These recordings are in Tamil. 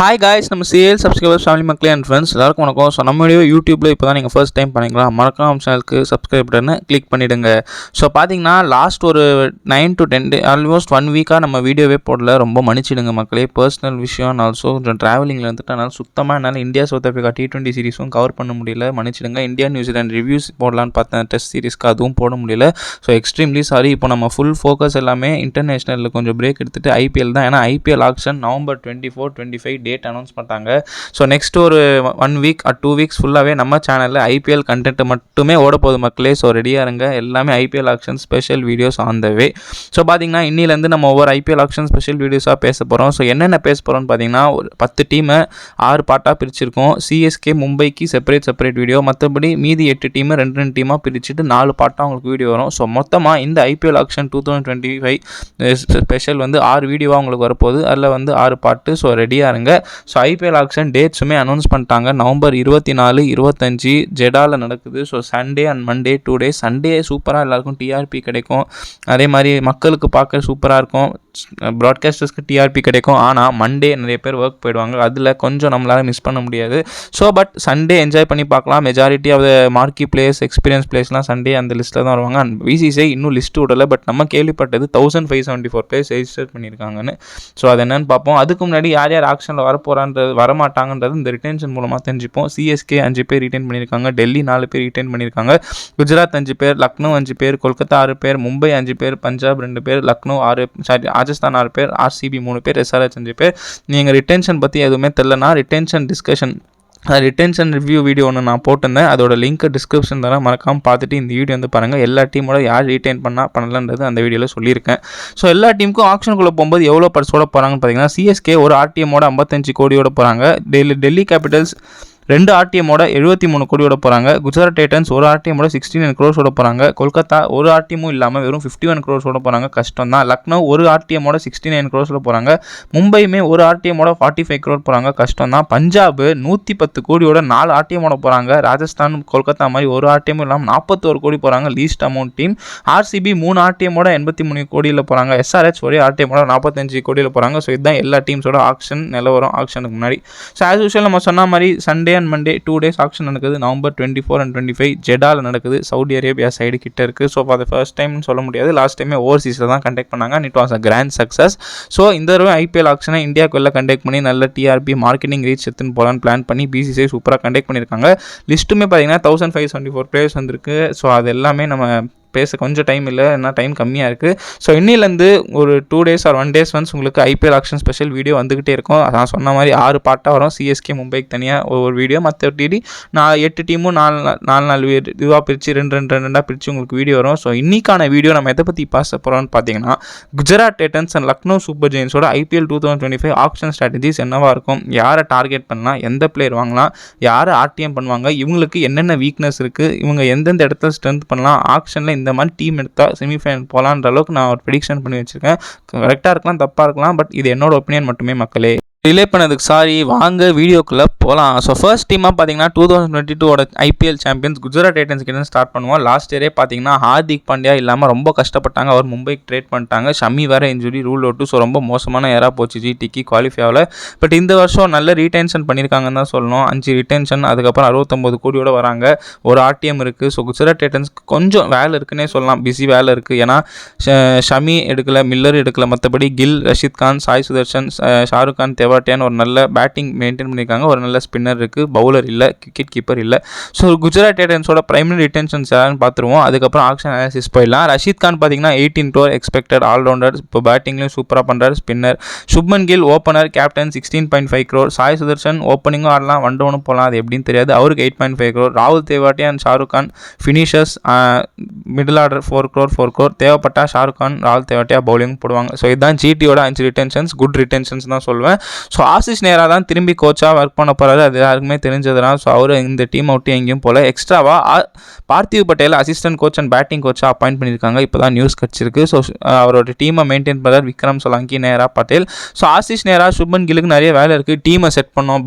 ஹாய் காய்ஸ், நம்ம சிஎல் சப்ஸ்கிரைபர்ஸ் ஃபேமிலி மக்களே அண்ட் ஃப்ரெண்ட்ஸ் எல்லாருக்கும் வணக்கம். ஸோ நம்ம வீடியோ யூடியூப்பில் இப்போ தான் நீங்கள் ஃபர்ஸ்ட் டைம் பண்ணிக்கலாம், மறக்காம சேனலுக்கு சப்ஸ்கிரைப் பட்டனை கிளிக் பண்ணிவிடுங்க. ஸோ பார்த்தீங்கன்னா லாஸ்ட் ஒரு 9 to 10 days ஆல்மோஸ்ட் 1 வீக்காக நம்ம வீடியோவே போடல. ரொம்ப மன்னிச்சிடுங்க மக்களே. பர்சனல் விஷயம் ஆல்சோ கொஞ்சம் ட்ராவலிங்கில் இருந்துட்டு அதனால் சுத்தமாக என்னால் இந்தியா சவுத் ஆஃப்ரிக்கா T20 சீரிஸும் கவர் பண்ண முடியல. மன்னிச்சிடுங்க. இந்தியா நியூசிலாந்து ரிவ்யூஸ் போடலான்னு பார்த்தேன், டெஸ்ட் சீரிஸ்க்கு அதுவும் போட முடியல. So extremely sorry. இப்போ நம்ம ஃபுல் ஃபோக்கஸ் எல்லாமே இன்டர்நேஷ்னலில் கொஞ்சம் பிரேக் எடுத்துகிட்டு ஐபிஎல் தான். ஏன்னா IPL action November 24-25 date announce பண்ணிட்டாங்க. ஸோ நெக்ஸ்ட் ஒரு 1 week or 2 weeks ஃபுல்லாகவே நம்ம சேனலில் ஐபிஎல் கண்டென்ட் மட்டுமே ஓட போகுது மக்களே. ஸோ ரெடியாக இருங்க. எல்லாமே IPL action special videos on the way. So பார்த்தீங்கன்னா இன்னிலேருந்து நம்ம ஒவ்வொரு ஐபிஎல் ஆக்ஷன் ஸ்பெஷல் வீடியோஸாக பேச போகிறோம். ஸோ என்னென்ன பேச போகிறோம்னு பார்த்தீங்கன்னா ஒரு 10 டீமை 6 பார்ட்டாக பிரிச்சிருக்கோம். சிஎஸ்கே மும்பைக்கு செப்பரேட் வீடியோ, மற்றபடி மீதி 8 டீமை 2 டீமாக பிரிச்சுட்டு 4 பார்ட்டாக உங்களுக்கு வீடியோ வரும். ஸோ மொத்தமாக இந்த ஐபிஎல் ஆக்ஷன் 2025 ஸ்பெஷல் 6 வீடியோவாக உங்களுக்கு வரப்போகுது. அதில் 6 பார்ட்டு. ஸோ ரெடியாக இருங்க. ஸோ ஐபிஎல் ஆக்ஷன் டேட்ஸுமே அனௌன்ஸ் பண்ணிட்டாங்க. November 24-25 ஜெடாவில் நடக்குது. So Sunday and Monday 2 days. Sunday சூப்பராக எல்லாருக்கும் டிஆர்பி கிடைக்கும், அதே மாதிரி மக்களுக்கு பார்க்க சூப்பராக இருக்கும், ப்ராட்காஸ்டர்ஸ்க்கு டிஆர்பி கிடைக்கும். ஆனால் மண்டே நிறைய பேர் ஒர்க் போயிடுவாங்க, அதில் கொஞ்சம் நம்மளால் மிஸ் பண்ண முடியாது. ஸோ பட் சண்டே என்ஜாய் பண்ணி பார்க்கலாம். Majority of the marquee players, experience பிளேயர்ஸ்லாம் சண்டே அந்த லிஸ்ட்டில் தான் வருவாங்க. அண்ட் பிசிசிஐ இன்னும் லிஸ்ட் விடலை, பட் நம்ம கேள்விப்பட்டது 1574 பிளேயர்ஸ் ரெஜிஸ்டர் பண்ணியிருக்காங்கன்னு. ஸோ அது என்னன்னு பார்ப்போம். அதுக்கு முன்னாடி யார் யார் ஆக்ஷனில் வரமாட்டாங்கன்றது இந்த ரிட்டென்ஷன் மூலமாக தெரிஞ்சுப்போம். சிஎஸ்கே 5 பேர் ரிட்டைன் பண்ணியிருக்காங்க, டெல்லி 4 பேர் ரிட்டைன் பண்ணியிருக்காங்க, குஜராத் 5 பேர், லக்னோ 5 பேர், கொல்கத்தா 6 பேர், மும்பை 5 பேர், பஞ்சாப் 2 பேர், லக்னோ ராஜஸ்தான் 6 பேர், ஆர்சிபி 3 பேர், எஸ்ஆர்எச் 5 பேர். நீங்கள் ரிட்டென்ஷன் பற்றி எதுவுமே தெரியலனா retention discussion retention review video ஒன்று நான் போட்டிருந்தேன். அதோட லிங்க் டிஸ்கிரிப்ஷன் தரேன், மறக்காமல் பார்த்துட்டு இந்த வீடியோ பாருங்கள். எல்லா டீமோட யார் ரீட்டைன் பண்ணலன்றது அந்த வீடியோவில் சொல்லியிருக்கேன். ஸோ எல்லா டீமுக்கும் ஆக்ஷனுக்குள்ளே போகும்போது எவ்வளோ பர்ஸோட போகிறாங்கன்னு பார்த்தீங்கன்னா, சிஎஸ்கே ஒரு ஆர்டிஎம்மோட 55 கோடியோட போகிறாங்க. டெல்லி கேபிட்டல்ஸ் 2 ஆர்டிஎம்மோட 73 கோடியோட போகிறாங்க. குஜராத் டைட்டன்ஸ் ஒரு ஆர்டிஎம்மோட 69 crores போகிறாங்க. கொல்கத்தா ஒரு ஆர்டிஎம்மும் இல்லாமல் வெறும் 51 crores போகிறாங்க, கஷ்டம் தான். லக்னோ ஒரு ஆர்டிஎம்மோட 69 crores போகிறாங்க. மும்பையுமே ஒரு ஆர்டிஎம்மோட 45 crores போகிறாங்க, கஷ்டம் தான். பஞ்சாப் 110 கோடியோட 4 ஆர்டிஎம்மோட போகிறாங்க. ராஜஸ்தான் கொல்கத்தா மாதிரி ஒரு ஆர்டிஎம் இல்லாமல் 41 கோடி போகிறாங்க, லீஸ்ட் அமௌண்ட் டீம். ஆர்சிபி 3 ஆர்டிஎம்மோட 83 கோடியில் போகிறாங்க. எஸ்ஆர்எச் ஒரே ஆர்டிஎம்மோட 45 கோடியில் போகிறாங்க. ஸோ இதுதான் எல்லா டீம்ஸோட ஆக்ஷன் நிலவரம் ஆக்ஷனுக்கு முன்னாடி. ஸோ ஆஸ் யூஷுவல் நம்ம சொன்ன மாதிரி Sunday and Monday 2 days action நடக்குது. November 24 and 25 ஜெடாவில் நடக்குது. சவுதி அரேபியா சைடு கிட்ட இருக்குது. ஸோ ஃபார் த ஃபர்ஸ்ட் டைம்னு சொல்ல முடியாது, லாஸ்ட் டைமே ஓவர்சீஸில் தான் கண்டக்ட் பண்ணாங்க. And it was a grand success. So இந்த தடவை ஐபிஎல் ஆக்ஷனை இந்தியாவுக்குள்ள கண்டக்ட் பண்ணி நல்ல டிஆர்பி மார்க்கெட்டிங் ரீச் எடுத்துன்னு போகலான்னு பிளான் பண்ணி பிசிசிஐ சூப்பராக கண்டக்ட் பண்ணியிருக்காங்க. லிஸ்ட்டுமே பார்த்தீங்கன்னா 1574 பிளேயர்ஸ் வந்திருக்கு. ஸோ அது எல்லாமே நம்ம பேச கொஞ்சம் டைம் இல்லை, ஏன்னா டைம் கம்மியாக இருக்குது. ஸோ இன்னிலேருந்து ஒரு 2 days or 1 days ஒன்ஸ் உங்களுக்கு ஐபிஎல் ஆக்ஷன் ஸ்பெஷல் வீடியோ வந்துக்கிட்டே இருக்கும். நான் சொன்ன மாதிரி 6 பார்ட்டாக வரும். சிஎஸ்கே மும்பைக்கு தனியாக ஒரு வீடியோ, மற்ற டிடி 8 டீமும் 4 இதுவாக பிரித்து 2 பிரித்து உங்களுக்கு வீடியோ வரும். ஸோ இன்றைக்கான வீடியோ நம்ம எதை பற்றி பேச போகிறோம்னு பார்த்தீங்கன்னா, Gujarat Titans and Lucknow Super ஜெயின்ஸோட ஐபிஎல் 2025 ஆக்ஷன் ஸ்ட்ராட்டஜிஸ் என்னவாக இருக்கும், யாரை டார்கெட் பண்ணலாம், எந்த பிளேயர் வாங்கலாம், யாரை ஆர்டிஎம் பண்ணுவாங்க, இவங்களுக்கு என்னென்ன வீக்னஸ் இருக்குது, இவங்க எந்தெந்த இடத்துல ஸ்ட்ரென்த் பண்ணலாம், ஆக்ஷனில் இந்த மாதிரி டீம் எடுத்தால் செமிஃபைனல் போகலான்ற அளவுக்கு நான் ஒரு ப்ரெடிக்ஷன் பண்ணி வச்சுருக்கேன். கரெக்டாக இருக்கலாம், தப்பாக இருக்கலாம், பட் இது என்னோட ஒப்பீனியன் மட்டுமே மக்களே. டிலே பண்ணதுக்கு சாரி. வாங்க வீடியோக்குள்ளே போகலாம். ஸோ ஃபர்ஸ்ட் டீமாக பார்த்தீங்கன்னா 2022 ஐபிஎல் சாம்பியன்ஸ் குஜராத் டைட்டன்ஸ் கிட்ட ஸ்டார்ட் பண்ணுவோம். லாஸ்ட் இயரே பார்த்தீங்கன்னா ஹார்திக் பாண்டியா இல்லாமல் ரொம்ப கஷ்டப்பட்டாங்க. அவர் மும்பைக்கு ட்ரேட் பண்ணிட்டாங்க. ஷமி வேறு இன்ஜுரி, ரூல் அவுட்டு. ஸோ ரொம்ப மோசமான ஏராக போச்சு ஜிடிக்கு குவாலிஃபை ஆகல. பட் இந்த வருஷம் நல்ல ரீடென்ஷன் பண்ணியிருக்காங்கன்னு தான் சொல்லணும். 5 ரிட்டென்ஷன், அதுக்கப்புறம் 69 கோடியோட வராங்க. ஒரு ஆர்டிஎம் இருக்குது. ஸோ குஜராத் டைட்டன்ஸ்க்கு கொஞ்சம் வேலை இருக்குன்னே சொல்லலாம், பிஸி வேலை இருக்குது. ஏன்னா ஷமி எடுக்கலை, மில்லர் எடுக்கலை, மற்றபடி கில், ரஷித் கான், சாய் சுதர்ஷன், ஷாருக் கான், தேவாட்டியான் ஒரு நல்ல பேட்டிங் மெயின்டைன் பண்ணியிருக்காங்க. ஒரு நல்ல ஸ்பின்னர் இருக்குது, பவுலர் இல்லை, விக்கெட் கீப்பர் இல்லை. ஸோ குஜராத் டைட்டன்ஸோட பிரைமரி ரிட்டென்ஷன்ஸ் யாருன்னு பார்த்துருவோம். அதுக்கப்புறம் ஆக்ஷன் அனாலிசிஸ் போயிடலாம். ரஷித் கான் பார்த்தீங்கன்னா 18 crore எக்ஸ்பெக்டட், ஆல்ரவுண்டர். இப்போ பேட்டிங்லையும் சூப்பராக பண்ணுறாரு, spinner. Shubman Gill opener, captain 16.5 crore. Sai Sudharsan ஓப்பனிங்கும் ஆடலாம், 1 down போகலாம், அது எப்படின்னு தெரியாது, அவருக்கு 8.5 crore. ராகுல் தேவாட்டியான், Shahrukh Khan finishers, middle order 4 crore. தேவைப்பட்டா ஷாருக் கான், ராகுல் தேவாட்டியா பவுலிங் போடுவாங்க. ஸோ இதுதான் ஜிடியோட 5 ரிட்டென்ஷன்ஸ், குட் ரிட்டென்ஷன்ஸ் தான் சொல்லுவேன். ஸோ ஆசிஷ் நேரா தான் திரும்பி கோச்சாக ஒர்க் பண்ண போகிறாரு, அது யாருக்குமே தெரிஞ்சதுதான். ஸோ அவர் இந்த டீம் விட்டு எங்கேயும் போல. எக்ஸ்ட்ராவாக Parthiv Patel assistant coach and batting கோச்சாக அப்பாயிண்ட் பண்ணியிருக்காங்க. இப்போ தான் நியூஸ் கிடச்சிருக்கு. ஸோ அவரோட டீமை மெயின்டைன் பண்ணுறார் விக்ரம் சோலங்கி, நேரா பட்டேல். ஸோ ஆசிஷ் நேரா, சுப்மன் கில்லுக்கு நிறைய வேலை இருக்குது. டீமை செட் பண்ணோம்,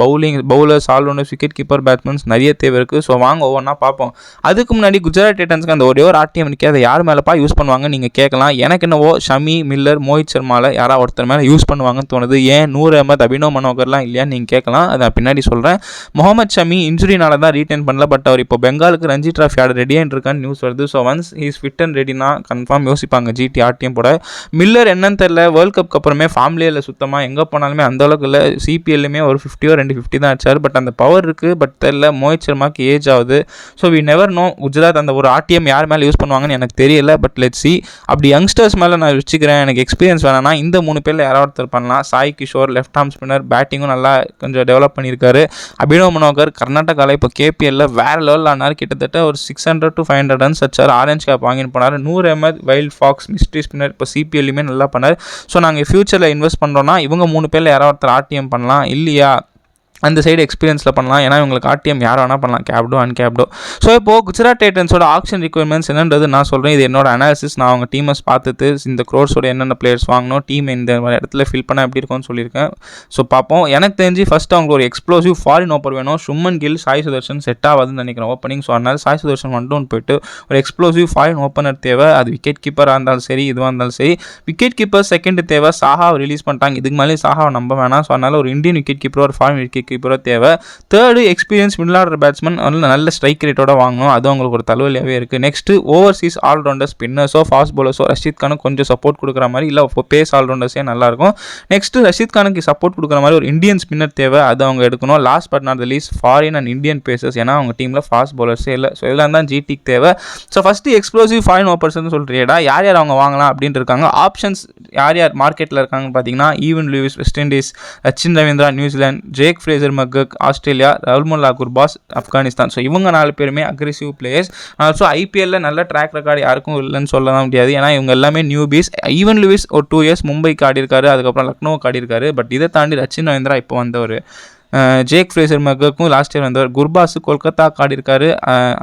bowlers, all-rounders, wicket keeper, batsmen நிறைய தேவை இருக்குது. ஸோ வாங்க ஒவ்வொன்றா பார்ப்போம். அதுக்கு முன்னாடி குஜராத் டைட்டன்ஸ்க்கு அந்த ஒரே ஒரு ஆர்டிஎம் நிற்க, அதை யார் மேலேப்பா யூஸ் பண்ணுவாங்க நீங்கள் கேட்கலாம். எனக்கு என்னவோ ஷமி, மில்லர், மோஹித் சர்மாவில் யாராவது ஒருத்தர் மேலே யூஸ் பண்ணுவாங்கன்னு தோணுது. ஏன் நூர் அஹமத் அபினவ் மனோகர்லாம் இல்லையான்னு நீங்கள் கேட்கலாம், அதை நான் பின்னாடி சொல்கிறேன். முகமது ஷமி இன்ஜுரினால தான் ரீட்டைன் பண்ணல, பட் அவர் இப்போ பெங்காலுக்கு ரஞ்சி டிராஃபி ஆட ரெடியாக இருக்கான்னு நியூஸ் வருது. So once he's fit and ரெடினா கன்ஃபார்ம் யோசிப்பாங்க ஜிடி ஆர்டிஎம் போட. மில்லர் என்னன்னு தெரியல, வேர்ல்ட் கப்க்கு அப்புறமே ஃபார்ம்லேயே இல்லை, சுத்தமாக எங்கே போனாலுமே அந்தளவுக்கு இல்லை. சிபிஎல்லுமே ஒரு 50 or 250 தான் அடிச்சார், பட் அந்த பவர் இருக்குது. பட் தெரியல, மோஹித் சர்மாக்கு ஏஜ் ஆகுது. So we never know Gujarat அந்த ஒரு ஆர்டிஎம் யார் மேலே யூஸ் பண்ணுவாங்கன்னு எனக்கு தெரியல. But let's see. அப்படி யங்ஸ்டர்ஸ் மேலே நான் வச்சுக்கிறேன், எனக்கு எக்ஸ்பீரியன்ஸ் வேணாம்னா இந்த 3 பேரில் யாராவது ஒருத்தர் பண்ணலாம். Sai Kishore left arm spinner, பேட்டிங்கும் நல்லா கொஞ்சம் டெவலப் பண்ணியிருக்காரு. அபினவ் மனோகர் கர்நாடகாவில் இப்போ கேபிஎல்ல வேறு லெவலில் ஆனார். கிட்டத்தட்ட ஒரு 600 to 500 ரன்ஸ் அடிச்சார். ஆரஞ்ச் கேப் வாங்கின்னு போனார். Noor Ahmad wild fox mystery spinner இப்போ சிபிஎல்லுமே நல்லா பண்ணார். ஸோ நாங்கள் ஃபியூச்சரில் இன்வெஸ்ட் பண்ணுறோன்னா இவங்க 3 பேரில் யாராவது ஒருத்தர் ஆர்டிஎம் பண்ணலாம், இல்லையா அந்த சைடு எக்ஸ்பீரியன்ஸில் பண்ணலாம். ஏன்னா இவங்களுக்கு ஆர்டிஎம் யார் வேணால் பண்ணலாம், கேப்டோ அன்கேப்டோ. ஸோ இப்போது குஜராத் டைட்டன்ஸோட ஆக்ஷன் ரிக்வயர்மெண்ட்ஸ் என்னன்றது நான் சொல்கிறேன். இது என்னோட அனாலிசிஸ். நான் அவங்க டீமஸ் பார்த்துட்டு இந்த க்ரோர்ஸோட என்னென்ன பிளேயர்ஸ் வாங்கணும், டீம் இந்த இடத்துல ஃபில் பண்ண எப்படி இருக்கும்னு சொல்லியிருக்கேன். ஸோ பார்ப்போம். எனக்கு தெரிஞ்சு ஃபஸ்ட்டு அவங்களுக்கு ஒரு எக்ஸ்ப்ளோசிவ் ஃபாரின் ஓப்பர் வேணும். சுமன் கில், சாய் சுதர்ஷன் செட் ஆகாதுன்னு நினைக்கிறேன் ஓப்பனிங். ஸோ அதனால் சாய் சுதர்ஷன் 1-down போயிட்டு ஒரு எக்ஸ்ப்ளோசிவ் ஃபாரின் ஓப்பனர் தேவை. அது விக்கெட் கீப்பராக இருந்தாலும் சரி, இதுவாக இருந்தாலும் சரி. விக்கெட் கீப்பர் செகண்ட் தேவை. சாஹாவை ரிலீஸ் பண்ணிட்டாங்க, இதுக்கு மேலே சாஹாவை நம்ப வேணாம். ஸோ அதனால் ஒரு இந்தியன் விக்கெட் கீப்பரோ ஒரு ஃபாரின் விக்கெட் கீப்பரோ தேவை. Third experience middle order batsman நல்ல ஸ்ட்ரைக் ரேட்டோட வாங்கணும், அது அவங்களுக்கு ஒரு தலைவலியாகவே இருக்குது. நெக்ஸ்ட்டு ஓவர்சீஸ் ஆல்ரவுண்டர் ஸ்பின்னர்ஸோ ஃபாஸ்ட் பாலர்ஸோ ரஷீத் கானுக்கு கொஞ்சம் சப்போர்ட் கொடுக்குற மாதிரி, இல்லை பேஸ் ஆல்ரவுண்டர்ஸே நல்லாயிருக்கும். நெக்ஸ்ட்டு ரஷீத் கானுக்கு சப்போர்ட் கொடுக்குற மாதிரி ஒரு இந்தியன் ஸ்பின்னர் தேவை, அது அவங்க எடுக்கணும். Last but not the least foreign and Indian pacers, ஏன்னா அவங்க டீமில் ஃபாஸ்ட் பாலர்ஸே இல்லை. ஸோ இதெல்லாம் தான் ஜிடிக்கு தேவை. ஸோ ஃபஸ்ட்டு எக்ஸ்ப்ளோசிவ் ஃபாரின் ஓப்பர்ஸ்னு சொல்கிறியடா, யார் யார் அவங்க வாங்கலாம் அப்படின்ட்டு இருக்காங்க. ஆப்ஷன்ஸ் யார் யார் மார்க்கெட்டில் இருக்காங்கன்னு பார்த்தீங்கன்னா, Evin Lewis West Indies, Sachin Ravindra New Zealand, Jake Fraser McGurk Australia, Rahmanullah Gurbaz Afghanistan. So இவங்க 4 பேருமே அக்ரெசிவ் பிளேயர்ஸ். ஸோ ஐபிஎல்ல நல்ல ட்ராக் ரெக்கார்டு யாருக்கும் இல்லைன்னு சொல்லலாம் முடியாது, ஏன்னா இவங்க எல்லாமே நியூபீஸ். ஈவன் லூயிஸ் ஒரு 2 years மும்பைக்கு ஆடி இருக்காரு, அதுக்கப்புறம் லக்னோவுக்கு ஆடி இருக்காரு. பட் இதை தாண்டி சச்சின் ரவீந்திரா இப்போ வந்தவர், ஜேக் ஃப்ரேசர் மெக்கக்கும் லாஸ்ட் இயர் வந்தவர், குர்பாஸ் கொல்கத்தா ஆடி இருக்காரு,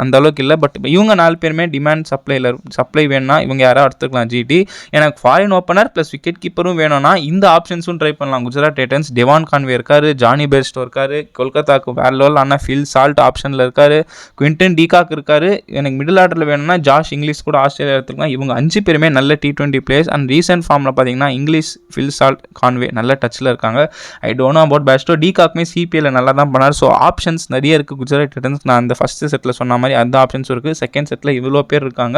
அந்த அளவுக்கு இல்லை. பட் இவங்க 4 பேருமே டிமாண்ட் சப்ளை வேணும்னா இவங்க யாராவது எடுத்துக்கலாம் ஜிடி. எனக்கு ஃபாரின் ஓப்பனர் ப்ளஸ் விக்கெட் கீப்பரும் வேணும்னா இந்த ஆப்ஷன்ஸும் ட்ரை பண்ணலாம். குஜராத் டைட்டன்ஸ் டெவான் கான்வே இருக்காரு, ஜானி பெர்ஸ்டோ இருக்காரு, கொல்கத்தாக்கு வேற லெவல் ஆனால் ஃபில் சால்ட் ஆப்ஷனில் இருக்காரு, குவிண்டன் டீகாக் இருக்காரு. எனக்கு மிடில் ஆர்டரில் வேணும்னா ஜாஷ் இங்கிலீஷ் கூட ஆஸ்திரேலியா எடுத்துக்கலாம். இவங்க 5 பேருமே நல்ல T20 பிளேயர்ஸ் அண்ட் ரீசென்ட் ஃபார்மில் பார்த்தீங்கன்னா இங்கிலீஷ், ஃபில் சால்ட், கான்வே நல்ல டச்சில் இருக்காங்க. I don't know about Bairstow. டீகாக்மே சிபிஎல்ல நல்லா தான் பண்ணார். ஸோ ஆப்ஷன்ஸ் நிறைய இருக்குது குஜராத் டைட்டன்ஸ். நான் அந்த ஃபஸ்ட்டு செட்டில் சொன்ன மாதிரி அந்த ஆப்ஷன்ஸ் இருக்குது. செகண்ட் செட்டில் இவ்வளோ பேர் இருக்காங்க.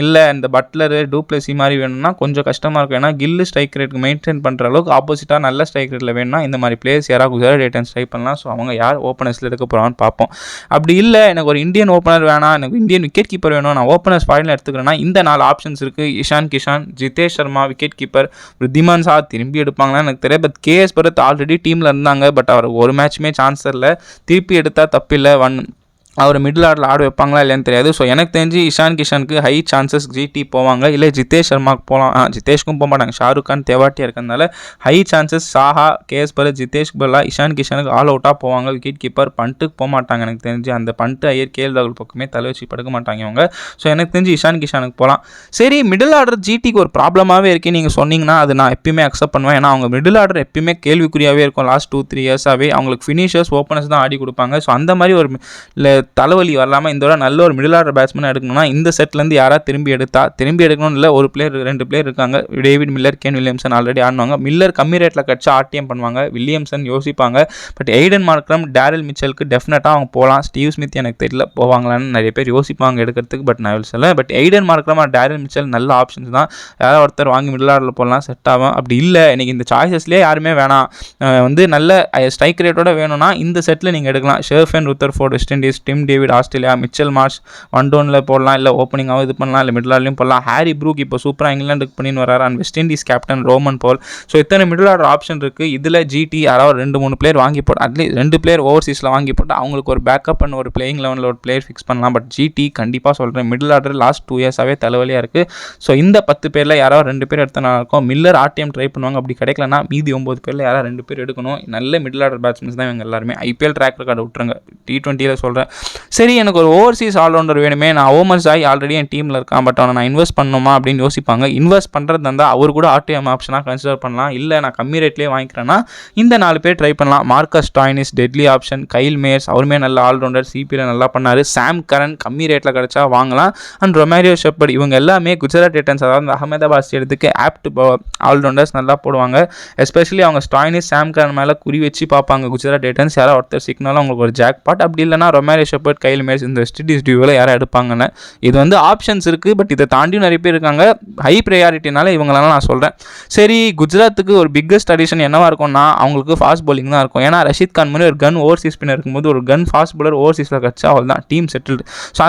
இல்லை இந்த பட்லரு டூப்ளசி மாதிரி வேணும்னா கொஞ்சம் கஷ்டமாக இருக்கும், ஏன்னா கில்லு ஸ்ட்ரைக் ரேட்டுக்கு மெயின்டைன் பண்ணுற அளவுக்கு ஆப்போசிட்டாக நல்ல ஸ்ட்ரைக் ரேட்டில் வேணும்னா இந்த மாதிரி பிளேயர்ஸ் யாராவது குஜராத் டைட்டன்ஸ் ட்ரை பண்ணலாம். ஸோ அவங்க யார் ஓப்பனர்ஸில் எடுக்க போகிறான்னு பார்ப்போம். அப்படி இல்லை எனக்கு ஒரு இந்தியன் ஓப்பனர் வேணாம், எனக்கு இந்தியன் விக்கெட் கீப்பர் வேணும், நான் ஓப்பனர்ஸ் ஃபாரினில் எடுத்துக்கிறேன்னா இந்த 4 ஆப்ஷன்ஸ் இருக்குது. இஷான் கிஷான், ஜிதேஷ் சர்மா விக்கெட் கீப்பர், ரித்திமான் சாத் திரும்பி எடுப்பாங்களா எனக்கு தெரியாது. பட் கேஎஸ் பரத் ஆல்ரெடி டீமில் இருந்தாங்க, பட் அவர் ஒரு மேட்ச்சுமே சான்ஸ் இல்லை. திருப்பி எடுத்தால் தப்பில்லை. அவர் மிடில் ஆர்டரில் ஆட வைப்பாங்களா இல்லைன்னு தெரியாது. ஸோ எனக்கு தெரிஞ்சு இஷான் கிஷானுக்கு ஹை சான்சஸ் ஜிடி போவாங்க, இல்லை ஜிதேஷ் சர்மாவுக்கு போகலாம். ஜிதேஷ்க்கும் போக மாட்டாங்க, ஷாருக் கான் தேவாட்டியாக இருக்கிறதுனால high chances Saha, KS Bharat, Jitesh Palla, Ishan கிஷானுக்கு ஆல் அவுட்டாக போவாங்க. விக்கெட் கீப்பர் பண்ட்டுக்கு போக மாட்டாங்க எனக்கு தெரிஞ்சு. அந்த பண்ட்டு ஐயர் கேஎல் ராகுல் பக்கமே தலை வச்சு படுக்க மாட்டாங்க இவங்க. ஸோ எனக்கு தெரிஞ்சு இஷான் கிஷானுக்கு போகலாம். சரி, மிடில் ஆர்டர் ஜிடிக்கு ஒரு ப்ராப்ளமாகவே இருக்குது நீங்கள் சொன்னீங்கன்னா அது நான் எப்பயுமே அக்செப்ட் பண்ணுவேன். ஏன்னா அவங்க மிடில் ஆர்டர் எப்பயுமே கேள்விக்குறியாகவே இருக்கும். லாஸ்ட் 2-3 இயர்ஸாகவே அவங்களுக்கு ஃபினிஷர்ஸ் ஓப்பனர்ஸ் தான் ஆடி கொடுப்பாங்க. ஸோ அந்த மாதிரி ஒரு தலைவலி வரலாமல் இந்த நல்ல ஒரு மிடில் ஆர்டர் பேட்ஸ்மேன் எடுக்கணும்னா இந்த செட்லேருந்து யாராவது திரும்பி எடுக்கணும்னு இல்லை. ஒரு பிளேயர் 2 பிளேயர் இருக்காங்க, David Miller, Kane Williamson already ஆடுவாங்க. மில்லர் கம்மி ரேட்டில் கட்சா ஆர்டிஎம் பண்ணுவாங்க, வில்லியம்சன் யோசிப்பாங்க. பட் எய்டன் மார்க்ரம், டேரல் மிச்சலுக்கு டெஃபினட்டாக அவங்க போகலாம். ஸ்டீவ் ஸ்மித் எனக்கு தெரியல போவாங்களான்னு நிறைய பேர் யோசிப்பாங்க எடுக்கிறதுக்கு, பட் நான் சொல்ல. But Aiden Markram or Daryl Mitchell நல்ல ஆப்ஷன்ஸ் தான். யாராவது ஒருத்தர் வாங்கி மிடில் ஆர்டரில் போடலாம், செட் ஆகும். அப்படி இல்லை எனக்கு இந்த சாய்ஸஸ்லேயே யாருமே வேணாம், நல்ல ஸ்ட்ரைக் ரேட்டோட வேணும்னா இந்த செட்டில் நீங்கள் எடுக்கலாம். Sherfane Rutherford West Indies, Tim David Australia, Mitchell Marsh 1-downல போடலாம், இல்லை ஓப்பனிங்காகவும் இது பண்ணலாம், இல்லை மிடில் ஆர்டர்லையும் போடலாம். ஹாரி ப்ரூக் இப்போ சூப்பராக இங்கிலாந்துக்கு பண்ணின்னு வராரு, and West Indies captain Rovman Powell. So இத்தனை மிடில் ஆர்டர் ஆப்ஷன் இருக்குது. இதில் ஜிடி யாராவது 2-3 பிளேயர் வாங்கி போட்டு, அட்லீஸ்ட் 2 பிளேயர் ஓவர்சீஸில் வாங்கி போட்டு அவங்களுக்கு ஒரு பேக்கப் பண்ண ஒரு பிளேயிங் லெவனில் ஒரு பிளேயர் ஃபிக்ஸ் பண்ணலாம். பட் ஜிடி கண்டிப்பாக சொல்கிறேன் மிடில் ஆர்டர் லாஸ்ட் 2 இயர்ஸாகவே தலைவலியாக இருக்குது. ஸோ இந்த 10 பேரில் யாராவது 2 பேர் எடுத்தனா இருக்கும். மில்லர் ஆர்டிஎம் ட்ரை பண்ணுவாங்க, அப்படி கிடைக்கலனா மீதி 9 பேரில் யாராவது 2 பேர் எடுக்கணும். நல்ல மிடில் ஆர்டர் பேட்ஸ்மேன்ஸ் தான் இவங்க எல்லாருமே. ஐபிஎல் ட்ராக் ரெக்கார்டு விட்டுருங்க, T20ல சொல்கிறேன். சரி எனக்கு ஒரு ஓவர்சீஸ் ஆல்ரவுண்டர் வேணுமே, நான் ஓமர் ஜாய் ஆல்ரெடி என் டீமில் இருக்கான், பட் அவனை நான் இன்வெஸ்ட் பண்ணணுமா அப்படின்னு யோசிப்பாங்க. இன்வெஸ்ட் பண்ணுறது இருந்தால் அவர் கூட ஆர்டிஎம் ஆப்ஷனாக கன்சிடர் பண்ணலாம். இல்லை நான் கம்மி ரேட்லேயே வாங்கிக்கிறேன்னா இந்த 4 பேர் ட்ரை பண்ணலாம். Marcus Stoinis deadly option, Kyle Mayers அவருமே நல்ல ஆல்ரவுண்டர், சிபியில் நல்லா பண்ணார். சாம் கரன் கம்மி ரேட்டில் கிடச்சா வாங்கலாம். அண்ட் ரொமாரியோ ஷெப்பர்ட் இவங்க எல்லாமே குஜராத் டைட்டன்ஸ் அதாவது அகமதாபாத் ஸ்டேடியத்துக்கு ஆப்ட் ஆல்ரவுண்டர்ஸ் நல்லா போடுவாங்க. எஸ்பெஷலி அவங்க ஸ்டாய்னிஸ் சாம் கரன் மேலே குறி வச்சு பார்ப்பாங்க குஜராத் டைட்டன்ஸ். யாராவது ஒருத்தர் சிக்னாலும் அவங்களுக்கு ஒரு ஜாக் பாட், அப்படி இல்லைனா ரொமாரியோ ஷெப்பர்ட் கைல் மேயர்ஸ் இந்த வெஸ்ட் இண்டீஸ் டியூவில் யாரை எடுப்பாங்கன்னு. இது வந்து ஆப்ஷன்ஸ் இருக்குது, பட் இதை தாண்டியும் நிறைய பேர் இருக்காங்க. ஹை ப்ரையாரிட்டினால இவங்களெல்லாம் நான் சொல்கிறேன். சரி, குஜராத்துக்கு ஒரு பிக்கஸ்ட் அடிஷன் என்னவா இருக்கும்னா அவங்களுக்கு ஃபாஸ்ட் பவுலிங் தான் இருக்கும். ஏன்னா ரஷீத் கான் மாதிரி ஒரு கன் ஓவர்சீஸ் ஸ்பின்னர் இருக்கும்போது ஒரு கன் ஃபாஸ்ட் பவுலர் ஓவர்சீஸில் கட்சா அவள் தான் டீம் செட்டில்டு. ஸோ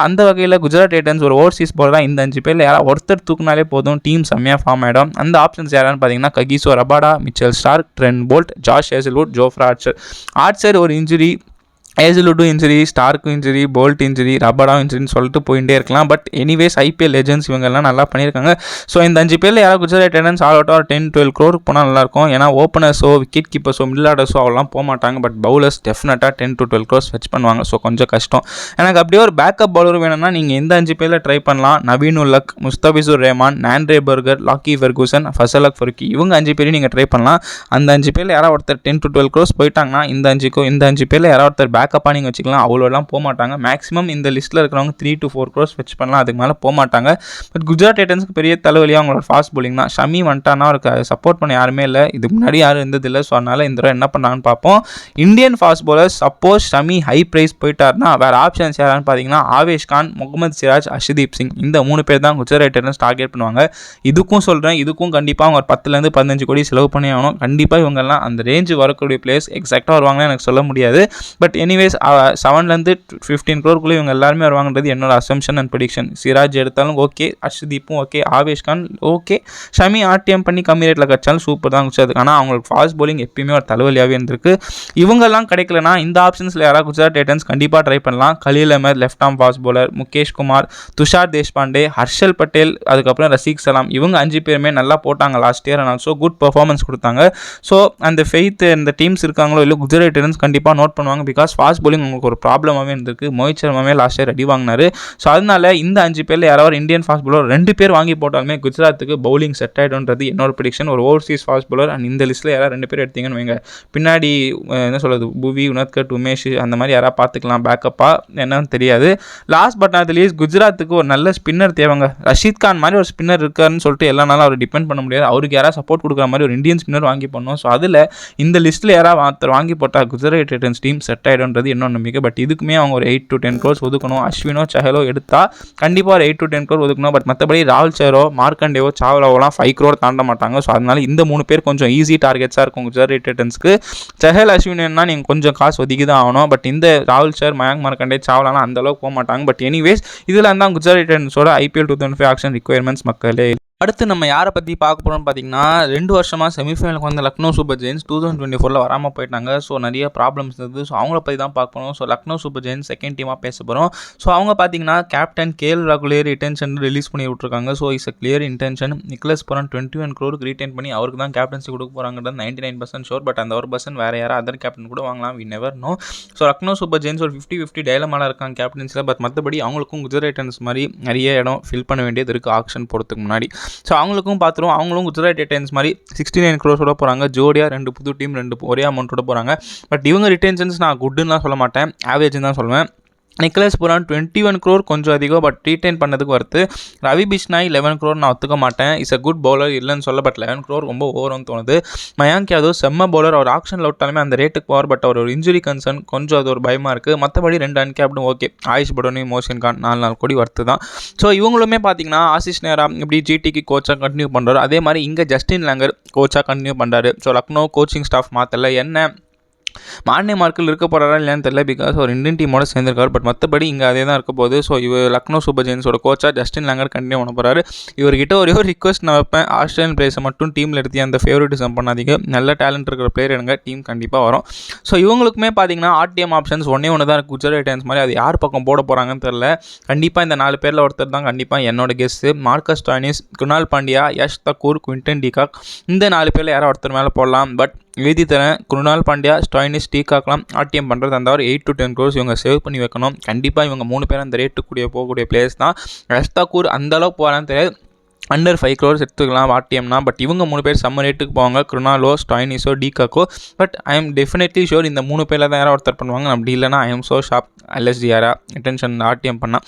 அந்த வகையில் குஜராத் டைட்டன்ஸ் ஒரு ஓவர்சீஸ் பவுலர் தான். இந்த 5 பேரில் யாராவது ஒருத்தர் தூக்குனாலே போதும், டீம் செம்மையாக ஃபார்ம் ஆகிடும். அந்த ஆப்ஷன்ஸ் யாரான்னு பார்த்தீங்கன்னா Kagiso Rabada, Mitchell Starc, Trent Boult, Josh Hazlewood, Jofra Archer ஒரு இன்ஜுரி, ஏஜலுட்டும் இன்ஜுரி, ஸ்டார்க்கும் இன்ஜுரி, போல்ட் இன்ஜுரி, ரபாடாவும் இன்ஜுரின்னு சொல்லிட்டு போயிட்டே இருக்கலாம். பட் எனிவேஸ் ஐபிஎல் லெஜெண்ட்ஸ் இவங்கெல்லாம் நல்லா பண்ணியிருக்காங்க. ஸோ இந்த 5 பேரில் யாராவது குஜராத் டைட்டன்ஸ் ஆல் அவுட்டாக 10-12 crore போனால் நல்லாயிருக்கும். ஏன்னா ஓப்பனர்ஸோ விக்கெட் கீப்பர்ஸோ மிடில் ஆர்டர்ஸோ அவெல்லாம் போக மாட்டாங்க. பட் பவுலர்ஸ் டெஃபினட்டாக 10-12 crore ஃபெச் பண்ணுவாங்க. ஸோ கொஞ்சம் கஷ்டம். எனக்கு அப்படியே ஒரு பேக்கப் பவுலர் வேணும்னா நீங்கள் இந்த 5 பேரில் ட்ரை பண்ணலாம். Naveen Ulhaq, Mustafizur Rahman, Nandre Burger, Lockie Ferguson, Fazalhaq Farooqi இவங்க 5 பேரையும் நீங்கள் ட்ரை பண்ணலாம். அந்த 5 பேரில் யாராவது ஒருத்தர் 10-12 crore போயிட்டாங்கன்னா இந்த 5 பேரில் யாராவது ஒருத்தர் பேக்கப்பாக நீங்கள் வச்சுக்கலாம். அவ்வளோலாம் போக மாட்டாங்க. மேக்ஸிமம் இந்த லிஸ்ட்டில் இருக்கிறவங்க 3-4 crore ஃபெச் பண்ணலாம், அதுக்கு மேலே போக மாட்டாங்க. பட் குஜராத் டைட்டன்ஸ்க்கு பெரிய தலைவலியாக அவங்களோட ஃபாஸ்ட் பவுலிங் தான். ஷமி வந்துட்டானா அவருக்கு சப்போர்ட் பண்ண யாருமே இல்லை, இதுக்கு முன்னாடி யாரும் இருந்ததில்லை. ஸோ அதனால் இந்த தடவை என்ன பண்ணாங்கன்னு பார்ப்போம். Indian fast bowler suppose Shami high price போயிட்டார்னா வேறு ஆப்ஷன்ஸ் யாரான்னு பார்த்தீங்கன்னா ஆவேஷ் கான், முகமது சிராஜ், அர்ஷதீப் சிங் இந்த 3 பேர் தான் குஜராத் டைட்டன்ஸ் டார்கெட் பண்ணுவாங்க. இதுக்கும் சொல்கிறேன், இதுக்கும் கண்டிப்பாக அவங்க 10-15 கோடி செலவு பண்ணி ஆகணும். கண்டிப்பாக இவங்கெல்லாம் அந்த ரேஞ்சு வரக்கூடிய பிளேஸ் எக்ஸாக்டாக வருவாங்கன்னு எனக்கு சொல்ல முடியாது. பட் எனிவேஸ் 7-15 crore இவங்க எல்லாருமே வருவாங்கன்றது என்னோட அசம்ஷன் அண்ட் ப்ரெடிக்ஷன். சிராஜ் எடுத்தாலும் ஓகே, அர்ஷதீப்பும் okay, Avesh Khan okay, Shami RTM பண்ணி கம்மி ரேட்டில் கட்சாலும் சூப்பர் தான் குஜராத். ஆனால் அவங்களுக்கு ஃபாஸ்ட் பவுலிங் எப்பயுமே ஒரு தலைவலியாகவே இருந்திருக்கு. இவங்கெல்லாம் கிடைக்கலனா இந்த ஆப்ஷன்ஸில் யாராவது குஜராத் டைட்டன்ஸ் கண்டிப்பாக ட்ரை பண்ணலாம். Khaleel Ahmed left arm fast bowler, Mukesh Kumar, Tushar Deshpande, Harshal Patel, அதுக்கப்புறம் ரசீக் சலாம் இவங்க 5 பேருமே நல்லா போட்டாங்க last year. And also good performance கொடுத்தாங்க. ஸோ அந்த ஃபெய்த் இந்த டீம்ஸ் இருக்காங்களோ இல்லை குஜராத் டைட்டன்ஸ் கண்டிப்பாக நோட் பண்ணுவாங்க. பிகாஸ் ஃபாஸ்ட் பவுலிங் உங்களுக்கு ஒரு ப்ராப்ளமாகவே இருந்திருக்கு. மோஹித் சர்மாவே லாஸ்ட் இயர் ரெடி வாங்கினார். ஸோ அதனால இந்த 5 பேரில் யாராவது இந்தியன் ஃபாஸ்ட் பவுலர் 2 பேர் வாங்கி போட்டாலுமே குஜராத்துக்கு பவுலிங் செட் ஆகிடும்ன்றது என்னோட ப்ரெடிக்ஷன். ஒரு ஓவர்சீஸ் ஃபாஸ்ட் பவுலர் அண்ட் இந்த லிஸ்ட்டில் யாராவது 2 பேர் எடுத்தீங்கன்னு வைங்க, பின்னாடி என்ன சொல்கிறது புவி, உனத்கட், உமேஷ் அந்த மாதிரி யாராவது பார்த்துக்கலாம் பேக்கப்பாக, என்னன்னு தெரியாது. லாஸ்ட் பட் நாட் லீஸ்ட் குஜராத்துக்கு ஒரு நல்ல ஸ்பின்னர் தேவைங்க. ரஷீத் கான் மாதிரி ஒரு ஸ்பின்னர் இருக்காருன்னு சொல்லிட்டு எல்லா நாளும் அவர் டிபெண்ட் பண்ண முடியாது. அவருக்கு யாராவது சப்போர்ட் கொடுக்குற மாதிரி ஒரு இந்தியன் ஸ்பின்னர் வாங்கி பண்ணணும். ஸோ அதில் இந்த லிஸ்ட்டில் யாராவது வாங்கி போட்டால் குஜராத் டைட்டன்ஸ் டீம் செட் ஆகிடும்ன்றது இன்னொன்று மிக. பட் இதுக்குமே அவங்க ஒரு 8-10 crore ஒதுக்கணும். அஸ்வினோ சஹலோ எடுத்தால் கண்டிப்பாக ஒரு 8-10 crore ஒதுக்கணும். பட் மற்றபடி ராகுல் சேரோ, மார்க்கண்டேவோ, சாவ்லாவோலாம் 5 crore தாண்ட மாட்டாங்க. ஸோ அதனால இந்த 3 பேர் கொஞ்சம் ஈஸி டார்கெட்ஸாக இருக்கும் குஜராத் டைட்டன்ஸ்க்கு. சஹல், அஸ்வினா நீங்கள் கொஞ்சம் காசு ஒதுக்கி தான் ஆகணும். பட் இந்த ராகுல் சேர், மயாங்க் மார்க்கண்டே, சாவ்லாலாம் அந்தளவுக்கு போக மாட்டாங்க. பட் எனிவேஸ் இதில் தான் குஜராத் டைட்டன்ஸோட IPL 2025 ஆக்ஷன் ரிக்வயர்மெண்ட்ஸ் மக்களே. அடுத்து நம்ம யாரை பற்றி பார்க்க போகிறோம்னு பார்த்தீங்கன்னா 2 வருஷமாக செமிஃபைனலுக்கு வந்து லக்னோ சூப்பர் ஜெயின்ஸ் 2024 வராமல் போயிட்டாங்க. ஸோ நிறைய ப்ராப்ளம்ஸ் இருந்தது. ஸோ அவங்கள பற்றி தான் பார்க்க போகிறோம். So Lucknow super Giants second டீமாக பேச போகிறோம். ஸோ அவங்க பார்த்தீங்கன்னா கேப்டன் KL ராகுல் ரிட்டென்ஷன் ரிலீஸ் பண்ணி விட்ருக்காங்க. So is a clear intention. Nicholas Pooran 21 crore retain பண்ணி அவருக்கு தான் கேப்டன்சி கொடுக்க போகிறாங்கிறது 99% ஷோர். பட் அந்த 1% வேறு யாராவது அதர் கேப்டன் கூட வாங்கலாம், we never know. So Lucknow super Giants ஒரு 50-50 டைலமால இருக்காங்க கேப்டன்ஸில். பட் மற்றபடி அவங்களுக்கும் குஜராத் டைட்டன்ஸ் மாதிரி நிறைய இடம் ஃபில் பண்ண வேண்டியது இருக்குது ஆக்ஷன் போகிறதுக்கு முன்னாடி. ஸோ அவங்களுக்கும் பார்த்துருவோம். அவங்களும் குஜராத் டைட்டன்ஸ் மாதிரி 69 crore போகிறாங்க. ஜோடியா 2 புது டீம் 2 ஒரே அமௌண்ட்டோட போகிறாங்க. பட் இவங்க ரிட்டென்ஷன்ஸ் நான் குட்டுன்னு சொல்ல மாட்டேன், ஆவரேஜ்னு தான் சொல்லுவேன். நிக்லஸ் புரான் 21 crore கொஞ்சம் அதிகம், பட் ரீட்டைன் பண்ணதுக்கு வருது. ரவி பிஷ்னாய் 11 crore நான் ஒத்துக்க மாட்டேன். இஸ் அ குட் பவுலர் இல்லைன்னு சொல்ல, பட் 11 crore ரொம்ப ஓவர்னு தோணுது. மயாங்க் யாதவ் செம்ம பவுலர், அவர் ஆக்ஷனில் விட்டாலுமே அந்த ரேட்டுக்கு போவார். பட் அவர் ஒரு இன்ஜுரி கன்சர்ன் கொஞ்சம் அது ஒரு பயமாக இருக்குது. மற்றபடி 2 அன்கேப்டும் ஓகே. ஆயுஷ் படோனி, மோஷன் கான் 4 கோடி வர்த்து தான். ஸோ இவங்களுமே பார்த்தீங்கன்னா ஆசிஷ் நேரா இப்படி ஜிடிக்கு கோச்சாக கண்டினியூ பண்ணுறாரு. அதே மாதிரி இங்கே ஜஸ்டின் லேங்கர் கோச்சாக கண்டினியூ பண்ணுறாரு. ஸோ லக்னோ கோச்சிங் ஸ்டாஃப் மாற்றல. என்ன மார்னே மார்க்கில் இருக்க போகிறாரா இல்லையான்னு தெரியல, பிகாஸ் ஒரு இந்தியன் டீமோட சேர்ந்திருக்காரு. பட் மற்றபடி இங்கே அதே தான் இருக்க போகுது. ஸோ இவர் லக்னோ சூப்பர் ஜெயின்ஸோட கோச்சாக ஜஸ்டின் லேங்கர் கண்டினியூ பண்ண போகிறாரு. இவர்கிட்ட ஒரே ஒரு ரிக்வஸ்ட் நான் வைப்பேன், ஆஸ்திரேலியன் பிளேயர்ஸை மட்டும் டீமில் எடுத்து அந்த ஃபேவரட்டிசம் பண்ணாதீங்க. நல்ல டேலண்ட் இருக்கிற பிளேயர் எடுங்க, டீம் கண்டிப்பாக வரும். ஸோ இவங்களுக்குமே பார்த்தீங்கன்னா ஆர்டிஎம் ஆப்ஷன்ஸ் ஒன்றே தான் இருக்குது குஜராத் டைட்டன்ஸ் மாதிரி. அது யார் பக்கம் போட போகிறாங்கன்னு தெரியல. கண்டிப்பாக இந்த 4 பேரில் ஒருத்தர் தான் கண்டிப்பாக என்னோட guess. Marcus Stoinis, Krunal Pandya, Yash Thakur, Quinton de Kock இந்த 4 பேரில் யாரோ ஒருத்தர் மேலே போடலாம். பட் எழுதி தரேன். குருணால் பாண்டியா, ஸ்டாயினிஸ், டீகாக்லாம் ஆர்டிஎம் பண்ணுறது அந்த ஒரு 8 to 10 crores இவங்க சேவ் பண்ணி வைக்கணும். கண்டிப்பாக இவங்க 3 பேரும் அந்த ரேட்டுக்குரிய போகக்கூடிய பிளேயர்ஸ் தான். ரஸ்தாக்கூர் அந்தளவு போகிறான்னு தெரியாது, அண்டர் 5 crores எடுத்துக்கலாம் ஆர்டிஎம்னா. பட் இவங்க 3 பேர் செம்ம ரேட்டுக்கு போவாங்க, குருணாலோ, ஸ்டாயினிஸோ, டீகாக்கோ. But I am definitely sure இந்த 3 பேரில் தான் யாராவது ஒருத்தர் பண்ணுவாங்க. அப்படி இல்லைனா I am so shop LSG யாரா அட்டென்ஷன் ஆர்டிஎம் பண்ணால்.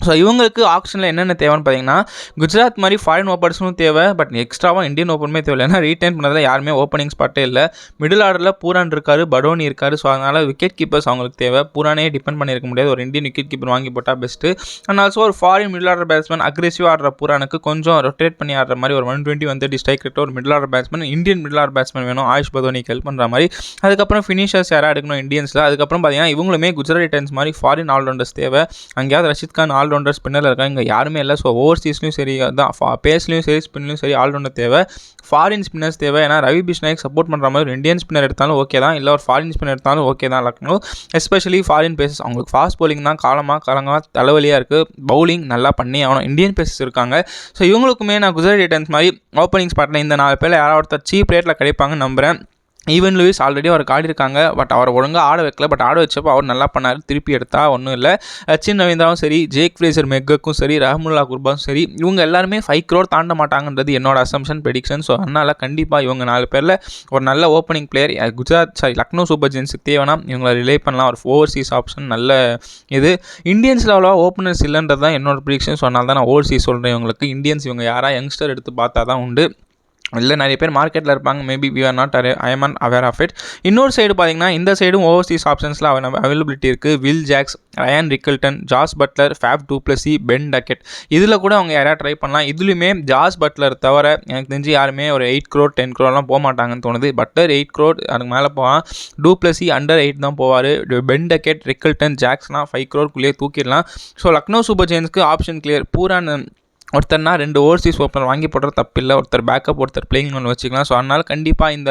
ஸோ இவங்களுக்கு ஆப்ஷனில் என்னென்ன தேவைன்னு பார்த்தீங்கன்னா, குஜராத் மாதிரி ஃபாரின் ஓப்பனர்ஸும் தேவை, பட் எக்ஸ்ட்ராவாக இந்தியன் ஓப்பனுமே தேவை. ஏன்னா ரீடைன் பண்ணதில் யாருமே ஓப்பனிங் ஸ்பாட்டே இல்லை. மிடில் ஆர்டரில் பூரான் இருக்காரு, படோனி இருக்காரு. ஸோ அதனால் விக்கெட் கீப்பர்ஸ் அவங்களுக்கு தேவை. பூரானே டிபெண்ட் பண்ணியிருக்க முடியாது, ஒரு இந்தியன் விக்கெட் கீப்பர் வாங்கி போட்டால் பெஸ்ட்டு. அண்ட் ஆல்சோ ஒரு ஃபாரின் மிடில் ஆர்டர் பேட்ஸ்மேன், அக்ரெசிவாக ஆடுற பூரானுக்கு கொஞ்சம் ரொட்டேட் பண்ணி ஆடுற மாதிரி ஒரு 120 130 ஸ்ட்ரைக் ரேட் ஒரு middle order batsman, Indian middle order batsman வேணும், ஆயுஷ் பதோனிக்கு ஹெல்ப் பண்ணுற மாதிரி. அதுக்கப்புறம் ஃபினிஷர்ஸ் யாராக எடுக்கணும் இந்தியன்ஸில். அதுக்கப்புறம் பார்த்தீங்கன்னா இவங்களுமே குஜராத் டைட்டன்ஸ் மாதிரி ஃபாரின் ஆல்ரவுண்டர்ஸ் தேவை. அங்கேயாவது ரஷித் கான் ஆல்ரவுண்டர் ஸ்பின்னர் இருக்காங்க, இங்கே யாருமே இல்லை. ஸோ ஓவர்சீஸ்லையும் சரி, அதான் பேஸ்லையும் சரி, ஸ்பின்லையும் சரி ஆல்ரவுண்டர் தேவை. ஃபாரின் ஸ்பின்னர்ஸ் தேவை. ஏன்னா ரவி பிஷ்னாய்க்கு சப்போர்ட் பண்ணுற மாதிரி ஒரு இந்தியன் ஸ்பின்னர் எடுத்தாலும் ஓகே தான், இல்லை ஒரு ஃபாரின் ஸ்பின்னர் எடுத்தாலும் ஓகே தான் லக்னோ. எஸ்பெஷலி ஃபாரின் பேசஸ் அவங்களுக்கு ஃபாஸ்ட் பவுலிங் தான் காலமாக தலைவலியாக இருக்குது. பவுலிங் நல்லா பண்ணி ஆகணும். இந்தியன் பேசஸ் இருக்காங்க. ஸோ இவங்களுக்குமே நான் குஜராத் டைட்டன்ஸ் மாதிரி ஓப்பனிங் ஸ்பாட்டில் இந்த 4 பேரில் யாராவது ஒருத்தர் சீப் ரேட்டில் கிடைப்பாங்கன்னு நம்புகிறேன். ஈவன் லூயிஸ் ஆல்ரெடி அவர் ஆடிருக்காங்க, பட் அவர் ஒழுங்காக ஆட வைக்கல. பட் ஆட வச்சப்போ அவர் நல்லா பண்ணார். திருப்பி எடுத்தால் ஒன்றும் இல்லை. சச்சின் ரவீந்திராவும் சரி, ஜேக் ஃப்ரேசர் மெக்குக்கும் சரி, ரஹமுல்லா குர்பாவும் சரி, இவங்க எல்லாருமே 5 crore தாண்ட மாட்டாங்கன்றது என்னோட அசம்ஷன் ப்ரெடிக்ஷன். ஸோ அதனால் கண்டிப்பாக இவங்க 4 பேரில் ஒரு நல்ல ஓப்பனிங் பிளேயர் லக்னோ சூப்பர் ஜெயின்ஸுக்கு தேவைன்னா இவங்களை ரிலே பண்ணலாம். ஒரு ஓவர்சீஸ் ஆப்ஷன் நல்ல இது. இந்தியன்ஸில் அவ்வளோவா ஓப்பனர்ஸ் இல்லைன்றது தான் என்னோட ப்ரெடிக்ஷன். ஸோ அதனால தான் நான் ஓவர்சீஸ் சொல்கிறேன். இவங்களுக்கு இந்தியன்ஸ் இவங்க யாராக யங்ஸ்டர் எடுத்து பார்த்தா தான் உண்டு. இல்லை நிறைய பேர் மார்க்கெட்டில் இருப்பாங்க, maybe we are not I am aware of it. இன்னொரு சைடு பார்த்தீங்கன்னா இந்த சைடும் ஓவர்சீஸ் ஆப்ஷன்ஸில் அவைலபிலிட்டி இருக்குது. Will Jacks, Ryan Rickelton, Jos Buttler, Faf du Plessis, Ben Duckett. இதில் கூட அவங்க யாராவது ட்ரை பண்ணலாம். இதுலையுமே ஜாஸ் பட்லர் தவிர எனக்கு தெரிஞ்சு யாருமே ஒரு 8 crore 10 crore போகமாட்டாங்கன்னு தோணுது. பட்லர் 8 crore அதுக்கு மேலே போவான். டூப்ளசி அண்டர் 8 தான் போவார். பென் டக்கெட், ரிக்கல்டன், ஜாக்ஸ்லாம் 5 crore தூக்கிடலாம். ஸோ லக்னோ சூப்பர் ஜெயின்ஸ்க்கு ஆப்ஷன் கிளியர். பூரான் ஒருத்தர்னா 2 ஓவர்சீஸ் ஓப்பனர் வாங்கி போடுற தப்பில்லை. ஒருத்தர் பேக்கப், ஒருத்தர் பிளேயிங் ஒன்று வச்சுக்கலாம். ஸோ அதனால் கண்டிப்பாக இந்த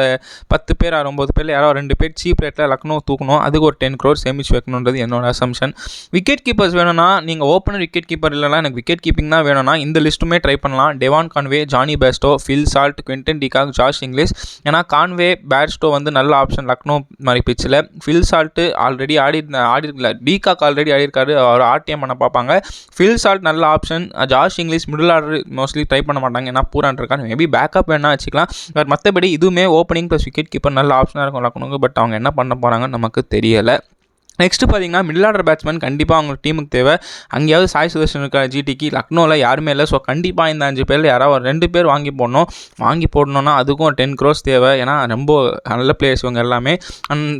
10 பேர் 9 பேரில் யாரோ 2 பேர் சீப் ரேட்டில் லக்னோ தூக்கணும். அதுக்கு ஒரு 10 crore சேமிச்சு வைக்கணுன்றது என்னோட அசம்ஷன். விக்கெட் கீப்பர்ஸ் வேணும்னா நீங்கள் ஓப்பனர் விக்கெட் கீப்பர் இல்லைனா எனக்கு விக்கெட் கீப்பிங் தான் வேணும்னா இந்த லிஸ்ட்டுமே ட்ரை பண்ணலாம். Devon Conway, Jonny Bairstow, Phil Salt, Quinton de Kock, Josh Inglis. ஏன்னா கான்வே, பேஸ்டோ நல்ல ஆப்ஷன் லக்னோ மாதிரி பிச்சில். ஃபில் சால்ட்டு ஆல்ரெடி ஆடிருக்கல, டிகாக் ஆல்ரெடி ஆடிருக்காரு, அவர் ஆர்டிஎம் பண்ண பார்ப்பாங்க. ஃபில் சால்ட் நல்ல option. Josh Inglis middle order mostly try பண்ண மாட்டாங்க, ஏன்னா பூரான் இருக்காங்க. மேபி பேக்கப் வேணா வச்சுக்கலாம். பட் மற்றபடி இதுவுமே ஓப்பனிங் ப்ளஸ் விக்கெட் கீப்பர் நல்ல ஆப்ஷனாக இருக்கும் லக்னோக்கு. பட் அவங்க என்ன பண்ண போகிறாங்கன்னு நமக்கு தெரியலை. நெக்ஸ்ட்டு பார்த்தீங்கன்னா மிடில் ஆர்டர் பேட்ஸ்மேன் கண்டிப்பாக அவங்க டீமுக்கு தேவை. அங்கேயாவது சாய் சுதர்ஷன் இருக்கா ஜிடிக்கு, லக்னோவில் யாருமே இல்லை. ஸோ கண்டிப்பாக இந்த 5 பேரில் யாராவது ஒரு 2 பேர் வாங்கி போடணும்னா அதுக்கும் 10 crores தேவை. ஏன்னா ரொம்ப நல்ல பிளேயர்ஸ் இவங்க எல்லாமே.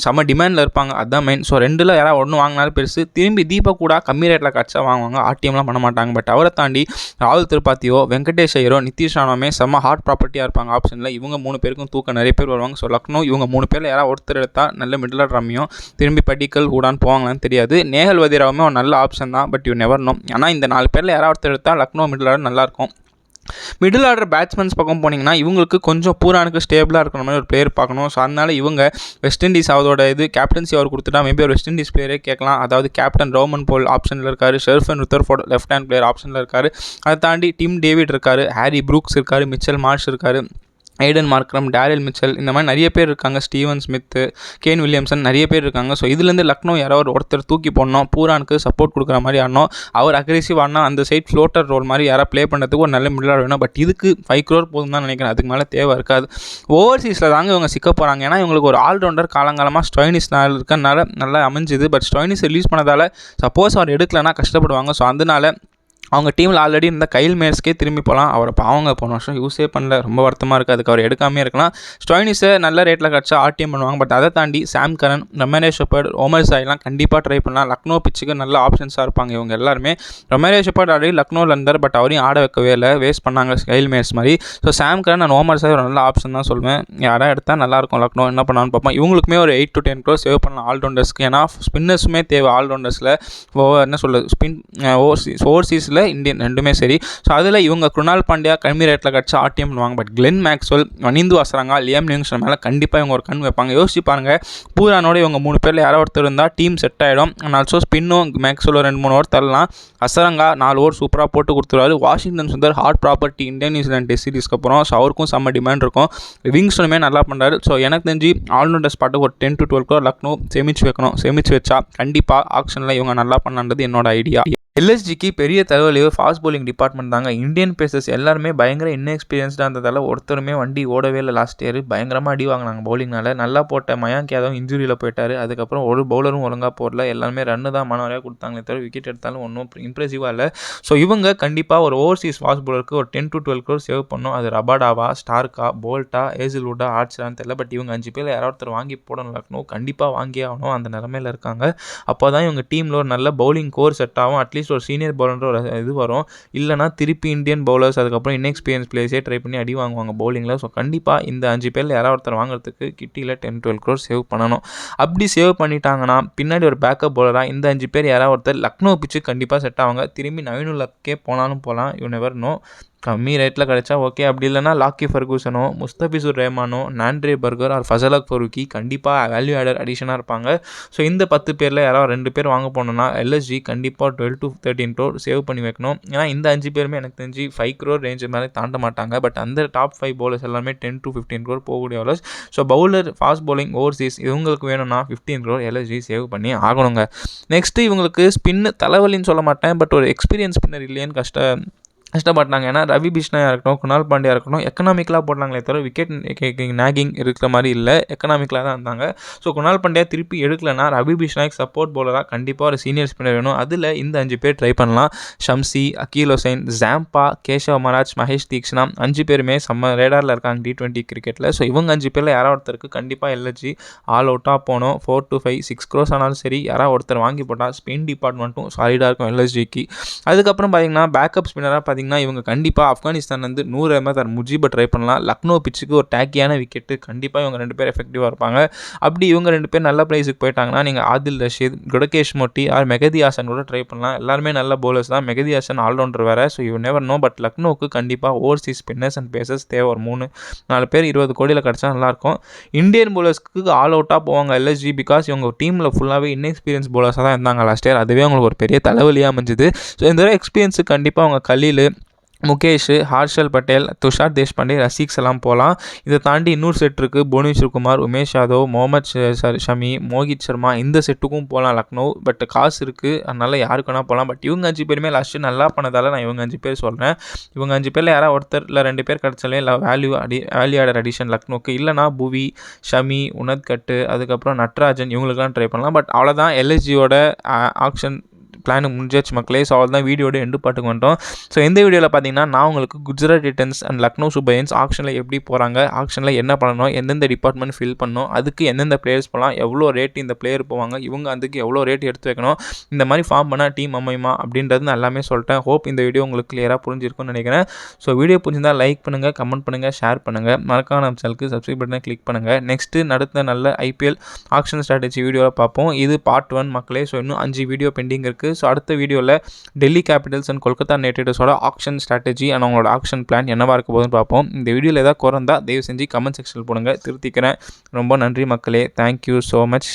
செம்ம டிமாண்டில் இருப்பாங்க, அதுதான் மெயின். ஸோ 2ல் யாராவது ஒன்று வாங்கினாலும் பெருசு. திரும்பி தீபக் கூட கம்மி ரேட்டில் கிடச்சா வாங்குவாங்க, ஆர்டிஎம்லாம் பண்ண மாட்டாங்க. பட் அவரை தாண்டி ராகுல் திரிபாத்தியோ, வெங்கடேஷ் ஐயரோ, நிதிஷ் ராணுமே செம்ம ஹாட் ப்ராப்பர்ட்டியாக இருப்பாங்க ஆப்ஷனில். இவங்க 3 பேருக்கும் தூக்க நிறைய பேர் வருவாங்க. ஸோ லக்னோ இவங்க 3 பேரில் யாராவது ஒருத்தர் எடுத்தால் நல்ல மிடில் ஆர்டர் ரம்மியும் திரும்பி படிக்கல் கூட போவாங்களான்னு தெரியாது. நேஹல் வதிராவுமே ஒரு நல்ல ஆப்ஷன் தான், பட் யூ நெவர் நோ. ஆனால் இந்த 4 பேரில் யாராவது ஒருத்தர் எடுத்தால் லக்னோ மிடில் ஆர்டர் நல்லாயிருக்கும். மிடில் ஆர்டர் பேட்ஸ்மேன்ஸ் பக்கம் போனீங்கன்னா இவங்களுக்கு கொஞ்சம் பூரானுக்கு ஸ்டேபிளாக இருக்கிற மாதிரி ஒரு பிளேயர் பார்க்கணும். ஸோ அதனால் இவங்க வெஸ்ட் இண்டீஸ் அதோட கேப்டன்சி அவர் கொடுத்துட்டா மேபி ஒரு வெஸ்ட் இண்டீஸ் பிளேயரே கேட்கலாம். அதாவது கேப்டன் ரோமன் போல் ஆப்ஷனில் இருக்கார், ஷெர்ஃபன் ருத்தர்ஃபோர்ட் லெஃப்ட் ஹேண்ட் பிளேயர் ஆப்ஷனில் இருக்கார். அதை தாண்டி டிம் டேவிட் இருக்கார், ஹாரி ப்ரூக்ஸ் இருக்கார், மிச்சல் மார்ஷ் இருக்கார், ஐடன் மார்க்ரம், டேரில் மிச்சல், இந்த மாதிரி நிறைய பேர் இருக்காங்க. ஸ்டீவன் ஸ்மித்து, கேன் வில்லியம்சன், நிறைய பேர் இருக்காங்க. ஸோ இதுலேருந்து லக்னோ யாராவது ஒருத்தர் தூக்கி போடணும், பூரானுக்கு சப்போர்ட் கொடுக்குற மாதிரி ஆடணும். அவர் அக்ரெசிவ் ஆடினா அந்த சைட் ஃப்ளோட்டர் ரோல் மாதிரி யாராவது ப்ளே பண்ணுறதுக்கு ஒரு நல்ல மிடில் ஆர்டர் வேணும். பட் இதுக்கு 5 crore போதும் தான் நினைக்கிறேன், அதுக்கு மேலே தேவை இருக்காது. ஓவர்சீஸில் தாங்க இவங்க சிக்க போகிறாங்க. ஏன்னா இவங்களுக்கு ஒரு ஆல்ரவுண்டர் காலங்காலமாக ஸ்டாயினிஸ் இருக்கனால நல்லா அமைஞ்சுது. பட் ஸ்டாயினிஸ் ரிலீஸ் பண்ணதால் சப்போஸ் அவர் எடுக்கலைன்னா கஷ்டப்படுவாங்க. ஸோ அதனால அவங்க டீமில் ஆல்ரெடி இருந்த கைல் மேயர்ஸ்க்கே திரும்பி போகலாம். அவரை பாவங்க போன வருஷம் யூஸே பண்ணல, ரொம்ப வருத்தமாக இருக்குது. அதுக்கு அவர் எடுக்காமே இருக்கலாம். ஸ்டாயினிஸை நல்ல ரேட்டில் கிடச்சா ஆர்டிஎம் பண்ணுவாங்க. பட் அதை தாண்டி சாம் கரன், ரமேரே ஷெப்பர்ட், ஓமர் சாய்லாம் கண்டிப்பாக ட்ரை பண்ணலாம். லக்னோ பிச்சுக்கு நல்ல ஆப்ஷன்ஸாக இருப்பாங்க இவங்க எல்லாருமே. ரமேரே ஷெப்பர்ட் ஆல்ரெடி லக்னோவில் இருந்தார், பட் அவரையும் ஆட வைக்கவே இல்லை, வேஸ்ட் பண்ணாங்க கைல் மேயர்ஸ் மாதிரி. So Sam Curran and Omarzai ஒரு நல்ல ஆப்ஷன் தான் சொல்லுவேன். யாராவது எடுத்தால் நல்லாயிருக்கும். லக்னோ என்ன பண்ணான்னு பார்ப்போம். இவங்களுக்குமே ஒரு 8 to 10 crore சேவ் பண்ணலாம் ஆல்ரவுண்டர்ஸ்க்கு. ஏன்னா ஸ்பின்னர்ஸுமே தேவை ஆல்ரவுண்டர்ஸில். என்ன சொல்லுது, ஸ்பின் ஓவர்சீஸில் இல்லை இந்தியன் ரெண்டுமே சரி. ஸோ அதில் இவங்க குருணால் பாண்டியா கம்மி ரேட்டில் கிடச்சா ஆர்டிஎம் பண்ணுவாங்க. But Glenn Maxwell, Wanindu Hasaranga, Liam Livingstone மேலே கண்டிப்பாக இவங்க ஒரு கண் வைப்பாங்க. யோசிச்சு பாருங்கள், பூரானோட இவங்க 3 பேரில் யாரோ ஒருத்தர் இருந்தால் டீம் செட் ஆகிடும். அண்ட் ஆல்சோ ஸ்பின்னும் மேக்ஸ்வெல் 2-3 ஓவர் தரலாம். அசரங்கா 4 ஓவர் சூப்பராக போட்டு கொடுத்துருவாரு. Washington Sundar hot property Indian New Zealand test சீரிஸ்க்கு அப்புறம். ஸோ அவருக்கும் செம்ம டிமாண்ட் இருக்கும். லிவிங்ஸ்டனுமே நல்லா பண்ணுறாரு. ஸோ எனக்கு தெரிஞ்சு ஆல்ரவுண்டர் ஸ்பாட்டுக்கு ஒரு 10 to 12 crore லக்னோ சேமிச்சு வச்சா கண்டிப்பாக ஆக்ஷனில் இவங்க நல்லா பண்ணான்றது என்னோட ஐடியா. எல்எஸ்ஜிக்கு பெரிய தலைவலி ஃபாஸ்ட் bowling டிபார்ட்மெண்ட் தாங்க. இந்தியன் பேசர்ஸ் எல்லாருமே பயங்கர இன்எக்ஸ்பீரியன்ஸ்டாக இருந்ததால் ஒருத்தருமே வண்டி ஓடவே இல்லை. லாஸ்ட் இயர் பயங்கரமாக அடி வாங்கினாங்க பவுலிங்னால. நல்லா போட்ட மயாங்க் யாதவ் இன்ஜுரியில் போயிட்டார். அதுக்கப்புறம் ஒரு பவுலரும் ஒழுங்காக போடல. எல்லாருமே ரன்னு தான் மனவரையாக கொடுத்தாங்களே தவிர விக்கெட் எடுத்தாலும் ஒன்றும் இம்ப்ரெசிவாக இல்லை. ஸோ இவங்க கண்டிப்பாக ஒரு ஓவர்சீஸ் ஃபாஸ்ட் பவுலருக்கு ஒரு 10 to 12 crore சேவ் பண்ணணும். அது ரபாடாவா, ஸ்டார்க்கா, போல்ட்டா, ஏசில்வுட்டா, ஆர்ச்சரான்னு தெரியல. பட் இவங்க 5 பேர் யாராவது ஒருத்தர் வாங்கி போடணும். லக்னோ கண்டிப்பாக வாங்கியே ஆகணும். அந்த நிலமையில் இருக்காங்க. அப்போ தான் இவங்க டீமில் ஒரு நல்ல பவுலிங் கோர் செட் ஆகும். அட்லீஸ்ட் ஒரு சீனியர் பவுலர் ஒரு இது வரும். இல்லைனா திருப்பி இந்தியன் பவுலர்ஸ் அதுக்கப்புறம் இன்எக்ஸ்பீரியன்ஸ் பிளேயர்ஸே ட்ரை பண்ணி அடி வாங்குவாங்க பவுலிங்கில். ஸோ கண்டிப்பாக இந்த 5 பேரில் யாராவது ஒருத்தர் வாங்குறதுக்கு கிட்டியில் 10-12 crore சேவ் பண்ணணும். அப்படி சேவ் பண்ணிட்டாங்கன்னா பின்னாடி ஒரு பேக்கப் பவுலராக இந்த 5 பேர் யாராவது ஒருத்தர் லக்னோ பிச்சு கண்டிப்பாக செட் ஆவாங்க. திரும்பி நவீனுல்லக்கே போனாலும் போகலாம். You never no. கம்மி ரேட்டில் கிடச்சா ஓகே. அப்படி இல்லைனா லாக்கி ஃபர்கூசனோ, முஸ்தபிசுர் ரஹ்மானோ, நாண்ட்ரே பர்கர் ஆர் ஃபசலக் ஃபரூக்கி கண்டிப்பாக வேல்யூ ஆடர் அடிஷனாக இருப்பாங்க. ஸோ இந்த 10 பேரில் யாராவது 2 பேர் வாங்க போனோம்னா எல்எஸ்ஜி கண்டிப்பாக 12 to 13 crore சேவ் பண்ணி வைக்கணும். ஏன்னா இந்த 5 பேருமே எனக்கு தெரிஞ்சு 5 crore ரேஞ்சு மேலே தாண்ட மாட்டாங்க. பட் அந்த டாப் 5 பவுலர்ஸ் எல்லாமே 10 to 15 crore போகக்கூடிய bowlers. So bowler fast bowling Overseas இவங்களுக்கு வேணும்னா 15 crore எல்எஸ்ஜி சேவ் பண்ணி ஆகணுங்க. நெக்ஸ்ட்டு இவங்களுக்கு ஸ்பின்னு தலைவலின்னு சொல்ல மாட்டேன். பட் ஒரு எக்ஸ்பீரியன்ஸ் ஸ்பின்னர் இல்லையேன்னு கஷ்டப்பட்டாங்க. ஏன்னா ரவி பிஷ்னாயாக இருக்கட்டும், குணால் பாண்டியா இருக்கட்டும் எக்கனாமிக்கலாக போட்டாங்களே தவிர விக்கெட் நாகிங் இருக்கிற மாதிரி இல்லை. எக்கனாமிக்கலாக தான் இருந்தாங்க. ஸோ குணால் பாண்டியா திருப்பி எடுக்கலைன்னா ரவி பிஷ்னாய்க்கு சப்போர்ட் பவுலராக கண்டிப்பாக ஒரு சீனியர் ஸ்பின்னர் வேணும். அதில் இந்த 5 பேர் ட்ரை பண்ணலாம். ஷம்சி, அக்கீல் ஹுசைன், ஜாம்பா, கேஷவ் மராஜ், மகேஷ் தீக்ஷனா 5 பேருமே செம்ம ரேடாரில் இருக்காங்க T20 கிரிக்கெட்டில். ஸோ இவங்க 5 பேரில் யாராவது ஒருத்தருக்கு கண்டிப்பாக எல்எஸ்ஜி ஆல் அவுட்டாக போகணும். 4 to 5, 6 crores ஆனாலும் சரி யாராவது ஒருத்தர் வாங்கி போட்டால் ஸ்பின் டிபார்ட்மெண்ட்டும் சாலிடாக இருக்கும் எல்எஸ்ஜிக்கு. அதுக்கப்புறம் பார்த்தீங்கன்னா பேக்கப் ஸ்பின்னராக இவங்க கண்டிப்பாக ஆப்கானிஸ்தான்லேருந்து 100 அஹமத் ஆர் முஜீபை ட்ரை பண்ணலாம். லக்னோ பிச்சுக்கு ஒரு டேக்கியான விக்கெட்டு கண்டிப்பாக இவங்க 2 பேர் எஃபெக்டிவாக இருப்பாங்க. அப்படி இவங்க 2 பேர் நல்ல ப்ரைஸுக்கு போயிட்டாங்கன்னா நீங்கள் ஆதில் ரஷீத், குடகேஷ் மோட்டி ஆர் மெகதி ஹாசன் கூட ட்ரை பண்ணலாம். எல்லாருமே நல்ல பவுலர்ஸ் தான். மெகதி ஹாசன் ஆல்ரவுண்டர் வேறு. So you never know. But லக்னோவுக்கு கண்டிப்பாக ஓவர்சீஸ் ஸ்பின்னர்ஸ் அண்ட் பேசர்ஸ் தேவை. ஒரு 3-4 பேர் 20 கோடியில் கிடச்சா நல்லாயிருக்கும். இந்தியன் பவுலர்ஸ்க்கு ஆல் அவுட்டாக போவாங்க எல்எஸ்ஜி. பிகாஸ் இவங்க டீமில் ஃபுல்லாகவே இன்எக்ஸ்பீரியன்ஸ் பவுலர்ஸாக தான் இருந்தாங்க லாஸ்ட் இயர். அதுவே அவங்களுக்கு ஒரு பெரிய தலைவலியாக அமைஞ்சுது. ஸோ இந்த தடவை எக்ஸ்பீரியன்ஸுக்கு கண்டிப்பாக அவங்க கலீல், முகேஷ், ஹர்ஷல் பட்டேல், துஷார் தேஷ்பாண்டே, ரசிக்ஸ் எல்லாம் போகலாம். இதை தாண்டி இன்னொரு செட் இருக்குது. புவனேஸ்வர் குமார், உமேஷ் யாதவ், முகமது ஷமி, மோகித் சர்மா இந்த செட்டுக்கும் போகலாம் லக்னோ. பட் காசு இருக்குது, அதனால் யாருக்கு வேணால் போகலாம். பட் இவங்க 5 பேருமே லாஸ்ட்டு நல்லா பண்ணதால் நான் இவங்க 5 பேர் சொல்கிறேன். இவங்க 5 பேரில் யாராவது ஒருத்தர் இல்லை 2 பேர் கிடச்சாலே இல்லை வேல்யூ ஆடர் அடிஷன் லக்னோக்கு. இல்லைனா புவி, ஷமி, உனத்கட்டு, அதுக்கப்புறம் நட்ராஜன் இவங்களுக்குலாம் ட்ரை பண்ணலாம். பட் அவ்வளோதான் எல்எஸ்ஜியோட ஆக்ஷன் பிளானுக்கு முடிஞ்சாச்சு மக்களே. ஸோ அவள் தான் வீடியோட எண்டு பாட்டுக்கு வந்துட்டோம். ஸோ இந்த வீடியோவில் பார்த்தீங்கன்னா நான் உங்களுக்கு Gujarat Titans and Lucknow Super Giants ஆக்ஷனில் எப்படி போகிறாங்க, ஆக்ஷனில் என்ன பண்ணணும், எந்தெந்த டிபார்ட்மெண்ட் ஃபில் பண்ணணும், அதுக்கு எந்தெந்த பிளேயர்ஸ் போகலாம், எவ்வளோ ரேட் இந்த பிளேயர் போவாங்க, இவங்க அதுக்கு எவ்வளோ ரேட் எடுத்து வைக்கணும், இந்த மாதிரி ஃபார்ம் பண்ணால் டீம் அமையுமா அப்படின்றது நான் எல்லாமே சொல்லிட்டேன். ஹோப் இந்த வீடியோ உங்களுக்கு கிளியராக புரிஞ்சிருக்கும்னு நினைக்கிறேன். ஸோ வீடியோ புரிஞ்சிருந்தால் லைக் பண்ணுங்கள், கமெண்ட் பண்ணுங்கள், ஷேர் பண்ணுங்கள், மறக்காம நம்ம சேனலுக்கு சப்ஸ்கிரைப் பட்டனை கிளிக் பண்ணுங்கள். நெக்ஸ்ட்டு நடத்த நல்ல ஐபிஎல் ஆக்ஷன் ஸ்ட்ராட்டஜி வீடியோவில் பார்ப்போம். இது பார்ட் 1 மக்களே. ஸோ இன்னும் 5 வீடியோ பெண்டிங் இருக்குது. ஸோ அடுத்த வீடியோவில் Delhi Capitals and Kolkata Knight ரைடர்ஸோட ஆக்ஷன் ஸ்ட்ராட்டஜி அண்ட் அவங்களோட ஆக்ஷன் பிளான் என்னவா இருக்க போதுன்னு பார்ப்போம். இந்த வீடியோவில் ஏதாவது குறைந்தா தயவு செஞ்சு கமெண்ட் செக்ஷனில் போடுங்க, திருத்திக்கிறேன். ரொம்ப நன்றி மக்களே. Thank you so much.